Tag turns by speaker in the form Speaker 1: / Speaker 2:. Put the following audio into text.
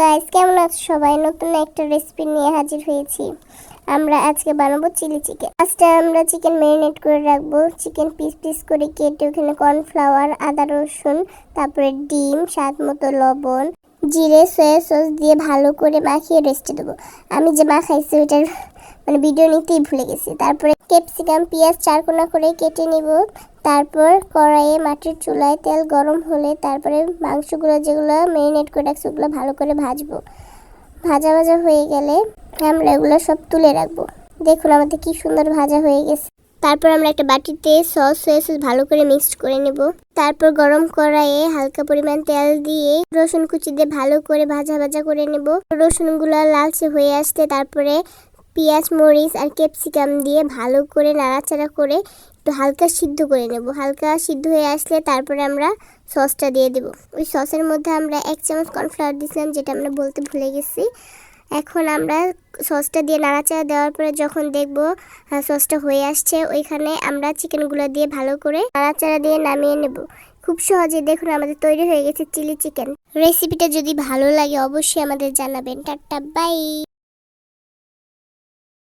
Speaker 1: Guys, কেমন আছো সবাই? নতুন একটা রেসিপি নিয়ে হাজির হয়েছি। আমরা আজকে বানাবো চিলি চিকেন। ফার্স্টে আমরা চিকেন ম্যারিনেট করে রাখবো। চিকেন পিস পিস করে কেটে ওখানে কর্নফ্লাওয়ার, আদা রসুন, তারপরে ডিম, স্বাদ মতো লবণ, জিরে, সয়া সস দিয়ে ভালো করে মাখিয়ে রেস্টে দেবো। আমি যে মাখাইছি ওইটার ভিডিও নিতেই ভুলে গেছি। তারপরে ক্যাপসিকাম, পেঁয়াজ চারকোনা করে কেটে নিব। তারপর কড়াইয়ে মাটির চুলায় তেল গরম হলে তারপরে মাংসগুলো যেগুলো ম্যারিনেট করে রাখছি ওগুলো ভালো করে ভাজবো। ভাজা ভাজা হয়ে গেলে আমরা এগুলো সব তুলে রাখবো। দেখুন আমাদের কি সুন্দর ভাজা হয়ে গেছে। তারপর আমরা একটা বাটিতে সয়া সস ভালো করে মিক্সড করে নেব। তারপর গরম কড়াইয়ে হালকা পরিমাণ তেল দিয়ে রসুন কুচি দিয়ে ভালো করে ভাজা ভাজা করে নেব। রসুনগুলো লালচে হয়ে আসতে তারপরে পেঁয়াজ, মরিচ আর ক্যাপসিকাম দিয়ে ভালো করে নাড়াচাড়া করে একটু হালকা সিদ্ধ করে নেব। হালকা সিদ্ধ হয়ে আসলে তারপরে আমরা সসটা দিয়ে দেব। ওই সসের মধ্যে আমরা 1 চামচ কর্নফ্লাওয়ার দিয়েছিলাম, যেটা আমরা বলতে ভুলে গেছি। এখন আমরা সসটা দিয়ে নাড়াচাড়া দেওয়ার পরে যখন দেখব সসটা হয়ে আসছে, ওইখানে আমরা চিকেনগুলো দিয়ে ভালো করে নাড়াচাড়া দিয়ে নামিয়ে নেব। খুব সহজে দেখুন আমাদের তৈরি হয়ে গেছে চিলি চিকেন। রেসিপিটা যদি ভালো লাগে অবশ্যই আমাদের জানাবেন। Tata, by.